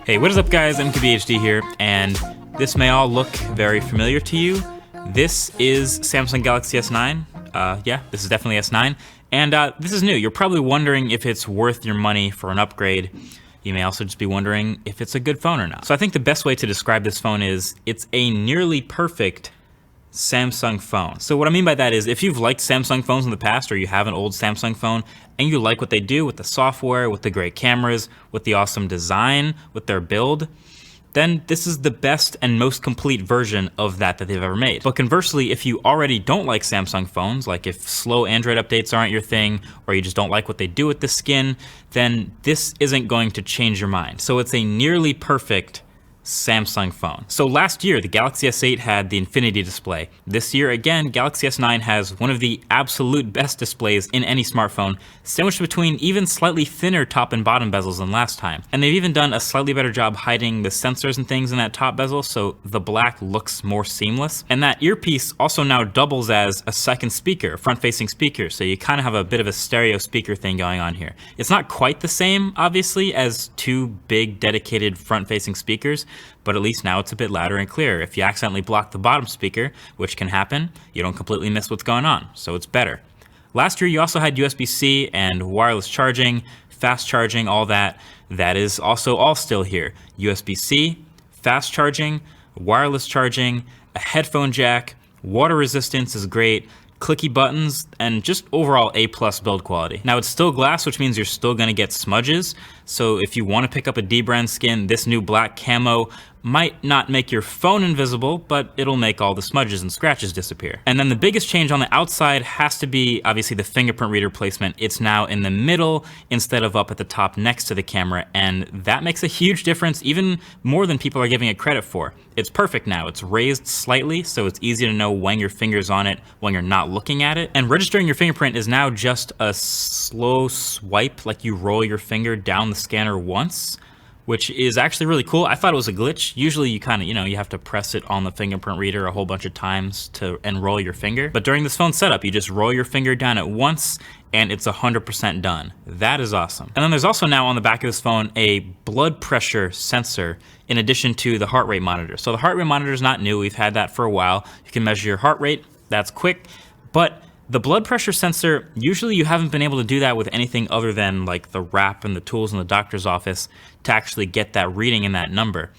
Hey, what is up guys, MKBHD here, and this may all look very familiar to you. This is Samsung Galaxy S9. Yeah, this is definitely S9. And this is new. You're probably wondering if it's worth your money for an upgrade. You may also just be wondering if it's a good phone or not. So I think the best way to describe this phone is it's a nearly perfect Samsung phone. So what I mean by that is if you've liked Samsung phones in the past, or you have an old Samsung phone and you like what they do with the software, with the great cameras, with the awesome design, with their build, then this is the best and most complete version of that they've ever made. But conversely, if you already don't like Samsung phones, like if slow Android updates aren't your thing, or you just don't like what they do with the skin, then this isn't going to change your mind. So it's a nearly perfect Samsung phone. So last year, the Galaxy S8 had the Infinity display. This year, again, Galaxy S9 has one of the absolute best displays in any smartphone, sandwiched between even slightly thinner top and bottom bezels than last time. And they've even done a slightly better job hiding the sensors and things in that top bezel, so the black looks more seamless. And that earpiece also now doubles as a second speaker, front-facing speaker, so you kind of have a bit of a stereo speaker thing going on here. It's not quite the same, obviously, as two big dedicated front-facing speakers, but at least now it's a bit louder and clearer. If you accidentally block the bottom speaker, which can happen, you don't completely miss what's going on, so it's better. Last year you also had USB-C and wireless charging, fast charging, all that. That is also all still here. USB-C, fast charging, wireless charging, a headphone jack, water resistance is great, clicky buttons, and just overall A+ build quality. Now it's still glass, which means you're still gonna get smudges, so if you wanna pick up a D-brand skin, this new black camo might not make your phone invisible, but it'll make all the smudges and scratches disappear. And then the biggest change on the outside has to be obviously the fingerprint reader placement. It's now in the middle instead of up at the top next to the camera, and that makes a huge difference, even more than people are giving it credit for. It's perfect now. It's raised slightly, so it's easy to know when your finger's on it, when you're not looking at it. And registering your fingerprint is now just a slow swipe, like you roll your finger down the scanner once, which is actually really cool. I thought it was a glitch. Usually you kind of, you have to press it on the fingerprint reader a whole bunch of times to enroll your finger. But during this phone setup, you just roll your finger down at once and it's 100% done. That is awesome. And then there's also now on the back of this phone a blood pressure sensor in addition to the heart rate monitor. So the heart rate monitor is not new. We've had that for a while. You can measure your heart rate. That's quick. But the blood pressure sensor, usually you haven't been able to do that with anything other than like the wrap and the tools in the doctor's office to actually get that reading in that number.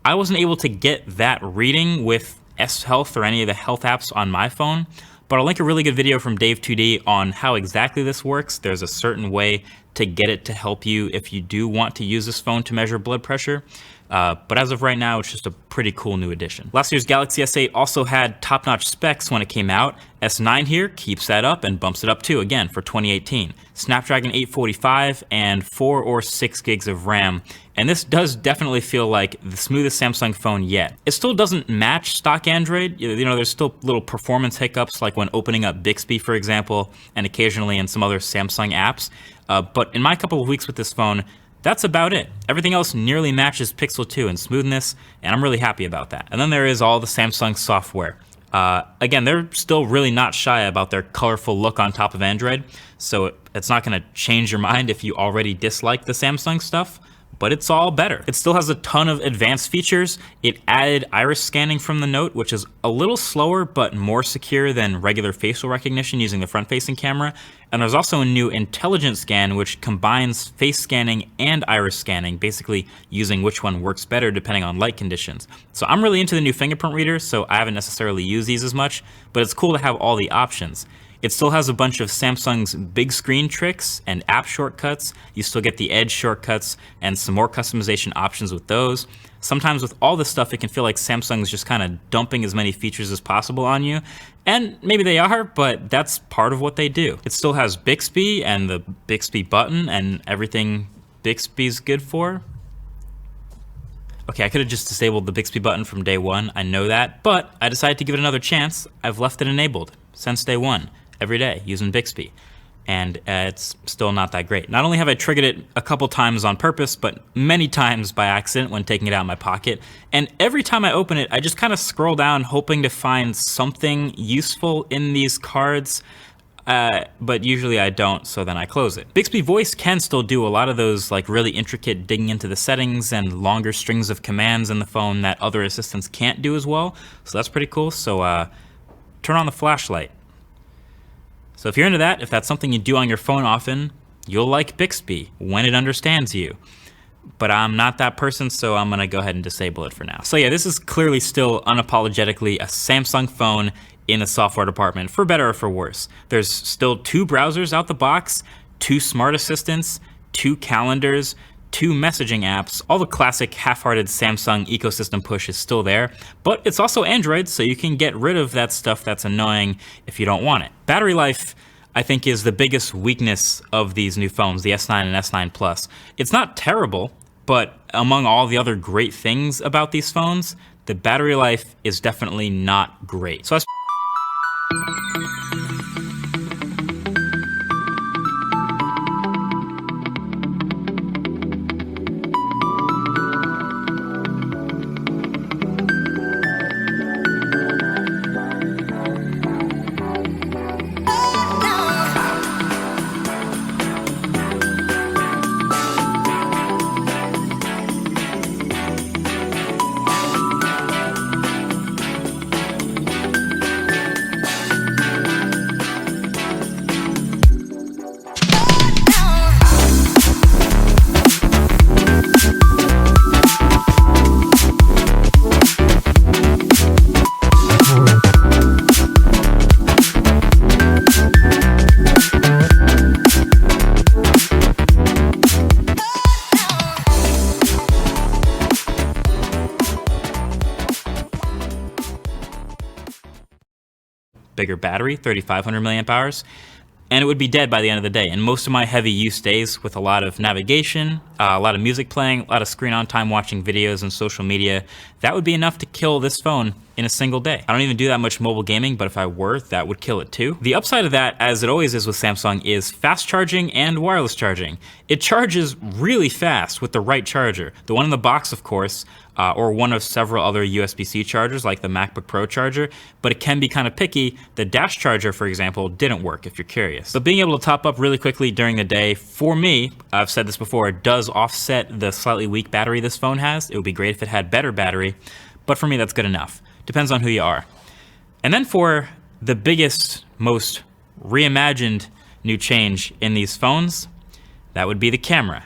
I wasn't able to get that reading with S Health or any of the health apps on my phone, but I'll link a really good video from Dave2D on how exactly this works. There's a certain way to get it to help you if you do want to use this phone to measure blood pressure. But as of right now, it's just a pretty cool new addition. Last year's Galaxy S8 also had top-notch specs when it came out. S9 here keeps that up and bumps it up too, again, for 2018. Snapdragon 845 and 4 or 6 gigs of RAM. And this does definitely feel like the smoothest Samsung phone yet. It still doesn't match stock Android. There's still little performance hiccups, like when opening up Bixby, for example, and occasionally in some other Samsung apps. But in my couple of weeks with this phone, that's about it. Everything else nearly matches Pixel 2 in smoothness, and I'm really happy about that. And then there is all the Samsung software. Again, they're still really not shy about their colorful look on top of Android, so it's not gonna change your mind if you already dislike the Samsung stuff, but it's all better. It still has a ton of advanced features. It added iris scanning from the Note, which is a little slower but more secure than regular facial recognition using the front-facing camera. And there's also a new intelligent scan which combines face scanning and iris scanning, basically using which one works better depending on light conditions. So I'm really into the new fingerprint reader, so I haven't necessarily used these as much, but it's cool to have all the options. It still has a bunch of Samsung's big screen tricks and app shortcuts. You still get the Edge shortcuts and some more customization options with those. Sometimes with all this stuff, it can feel like Samsung's just kind of dumping as many features as possible on you. And maybe they are, but that's part of what they do. It still has Bixby and the Bixby button and everything Bixby's good for. Okay, I could have just disabled the Bixby button from day one, I know that, but I decided to give it another chance. I've left it enabled since day one, every day, using Bixby. and it's still not that great. Not only have I triggered it a couple times on purpose, but many times by accident when taking it out of my pocket. And every time I open it, I just kind of scroll down hoping to find something useful in these cards. But usually I don't, so then I close it. Bixby Voice can still do a lot of those like really intricate digging into the settings and longer strings of commands in the phone that other assistants can't do as well. So that's pretty cool. So turn on the flashlight. So if you're into that, if that's something you do on your phone often, you'll like Bixby when it understands you. But I'm not that person, so I'm gonna go ahead and disable it for now. So yeah, this is clearly still unapologetically a Samsung phone in the software department, for better or for worse. There's still 2 browsers out the box, 2 smart assistants, 2 calendars, 2 messaging apps. All the classic half-hearted Samsung ecosystem push is still there, but it's also Android, so you can get rid of that stuff that's annoying if you don't want it. Battery life, I think, is the biggest weakness of these new phones, the S9 and S9 Plus. It's not terrible, but among all the other great things about these phones, the battery life is definitely not great. So bigger battery, 3,500 milliamp hours, and it would be dead by the end of the day. And most of my heavy use days with a lot of navigation, a lot of music playing, a lot of screen on time watching videos and social media, that would be enough to kill this phone in a single day. I don't even do that much mobile gaming, but if I were, that would kill it too. The upside of that, as it always is with Samsung, is fast charging and wireless charging. It charges really fast with the right charger. The one in the box, of course, or one of several other USB-C chargers like the MacBook Pro charger, but it can be kind of picky. The dash charger, for example, didn't work if you're curious. But being able to top up really quickly during the day, for me, I've said this before, it does offset the slightly weak battery this phone has. It would be great if it had better battery, but for me that's good enough. Depends on who you are. And then for the biggest, most reimagined new change in these phones, that would be the camera.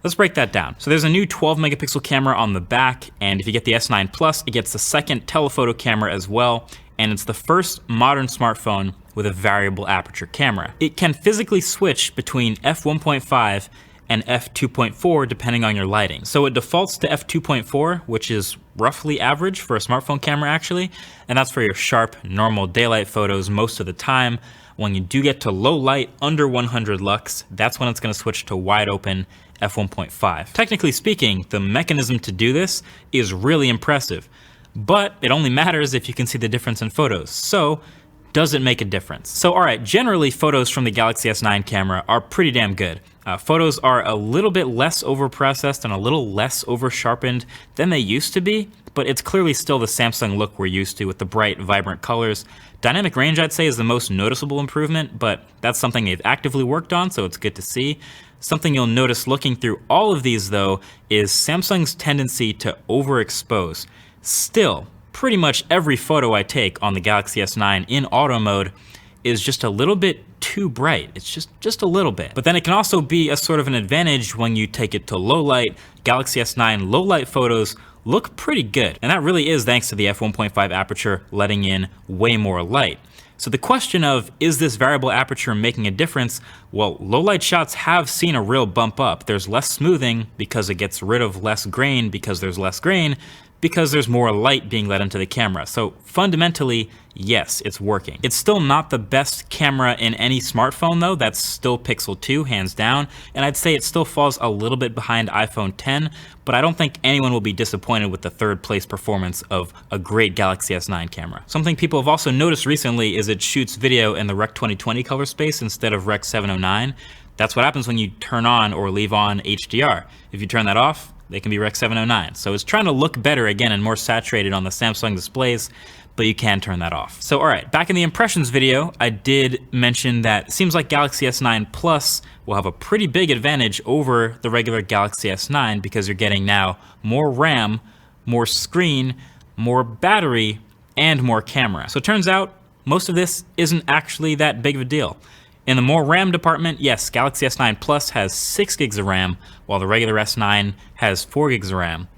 Let's break that down. So there's a new 12 megapixel camera on the back, and if you get the S9 Plus, it gets the second telephoto camera as well, and it's the first modern smartphone with a variable aperture camera. It can physically switch between f1.5 and f2.4 depending on your lighting. So it defaults to f2.4, which is roughly average for a smartphone camera actually, and that's for your sharp, normal daylight photos most of the time. When you do get to low light under 100 lux, that's when it's gonna switch to wide open f1.5. Technically speaking, the mechanism to do this is really impressive, but it only matters if you can see the difference in photos. So, does it make a difference? So alright, generally photos from the Galaxy S9 camera are pretty damn good. Photos are a little bit less overprocessed and a little less over-sharpened than they used to be, but it's clearly still the Samsung look we're used to with the bright, vibrant colors. Dynamic range, I'd say, is the most noticeable improvement, but that's something they've actively worked on, so it's good to see. Something you'll notice looking through all of these, though, is Samsung's tendency to overexpose. Still, pretty much every photo I take on the Galaxy S9 in auto mode is just a little bit too bright. It's just a little bit. But then it can also be a sort of an advantage when you take it to low light. Galaxy S9 low light photos look pretty good. And that really is thanks to the f1.5 aperture letting in way more light. So the question of, is this variable aperture making a difference? Well, low light shots have seen a real bump up. There's less smoothing because it gets rid of less grain because there's less grain, because there's more light being let into the camera. So fundamentally, yes, it's working. It's still not the best camera in any smartphone though. That's still Pixel 2, hands down. And I'd say it still falls a little bit behind iPhone 10, but I don't think anyone will be disappointed with the third place performance of a great Galaxy S9 camera. Something people have also noticed recently is it shoots video in the Rec 2020 color space instead of Rec 709. That's what happens when you turn on or leave on HDR. If you turn that off, they can be Rec 709. So it's trying to look better again and more saturated on the Samsung displays, but you can turn that off. So all right, back in the impressions video, I did mention that it seems like Galaxy S9 Plus will have a pretty big advantage over the regular Galaxy S9 because you're getting now more RAM, more screen, more battery, and more camera. So it turns out most of this isn't actually that big of a deal. In the more RAM department, yes, Galaxy S9 Plus has 6 gigs of RAM, while the regular S9 has 4 gigs of RAM.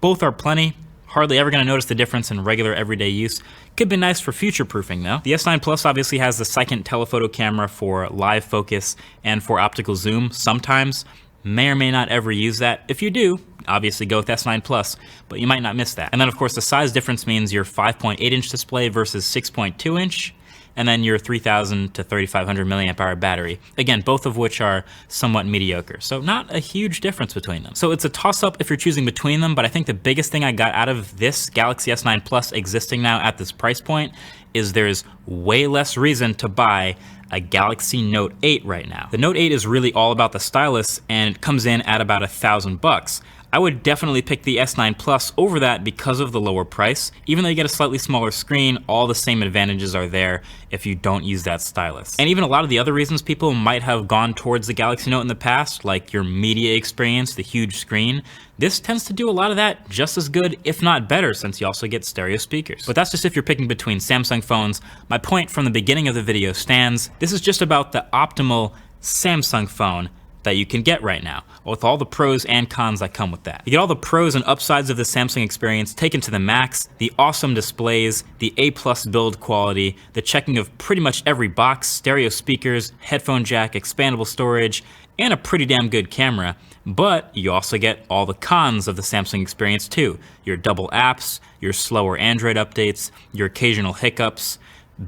Both are plenty. Hardly ever going to notice the difference in regular everyday use. Could be nice for future proofing though. The S9 Plus obviously has the second telephoto camera for live focus and for optical zoom sometimes. May or may not ever use that. If you do, obviously go with S9 Plus, but you might not miss that. And then of course the size difference means your 5.8-inch display versus 6.2-inch. And then your 3000 to 3500 milliamp hour battery. Again, both of which are somewhat mediocre. So not a huge difference between them. So it's a toss up if you're choosing between them, but I think the biggest thing I got out of this Galaxy S9 Plus existing now at this price point is there's way less reason to buy a Galaxy Note 8 right now. The Note 8 is really all about the stylus and it comes in at about $1,000. I would definitely pick the S9 Plus over that because of the lower price. Even though you get a slightly smaller screen, all the same advantages are there if you don't use that stylus. And even a lot of the other reasons people might have gone towards the Galaxy Note in the past, like your media experience, the huge screen, this tends to do a lot of that just as good, if not better, since you also get stereo speakers. But that's just if you're picking between Samsung phones. My point from the beginning of the video stands. This is just about the optimal Samsung phone that you can get right now, with all the pros and cons that come with that. You get all the pros and upsides of the Samsung experience taken to the max, the awesome displays, the A+ build quality, the checking of pretty much every box, stereo speakers, headphone jack, expandable storage, and a pretty damn good camera. But you also get all the cons of the Samsung experience too. Your double apps, your slower Android updates, your occasional hiccups,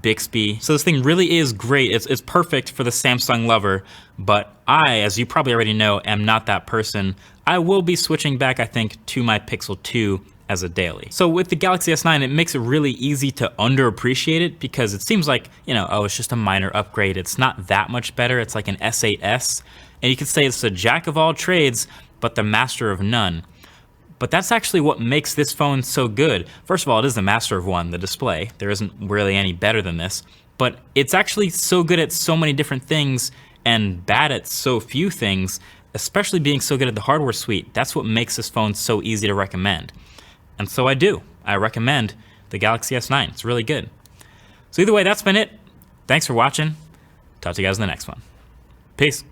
Bixby. So this thing really is great. It's perfect for the Samsung lover, but I, as you probably already know, am not that person. I will be switching back, I think, to my Pixel 2 as a daily. So with the Galaxy S9, it makes it really easy to underappreciate it because it seems like, you know, oh, it's just a minor upgrade. It's not that much better. It's like an S8s. And you could say it's a jack of all trades, but the master of none. But that's actually what makes this phone so good. First of all, it is the master of one, the display. There isn't really any better than this. But it's actually so good at so many different things and bad at so few things, especially being so good at the hardware suite. That's what makes this phone so easy to recommend. And so I do. I recommend the Galaxy S9. It's really good. So either way, that's been it. Thanks for watching. Talk to you guys in the next one. Peace.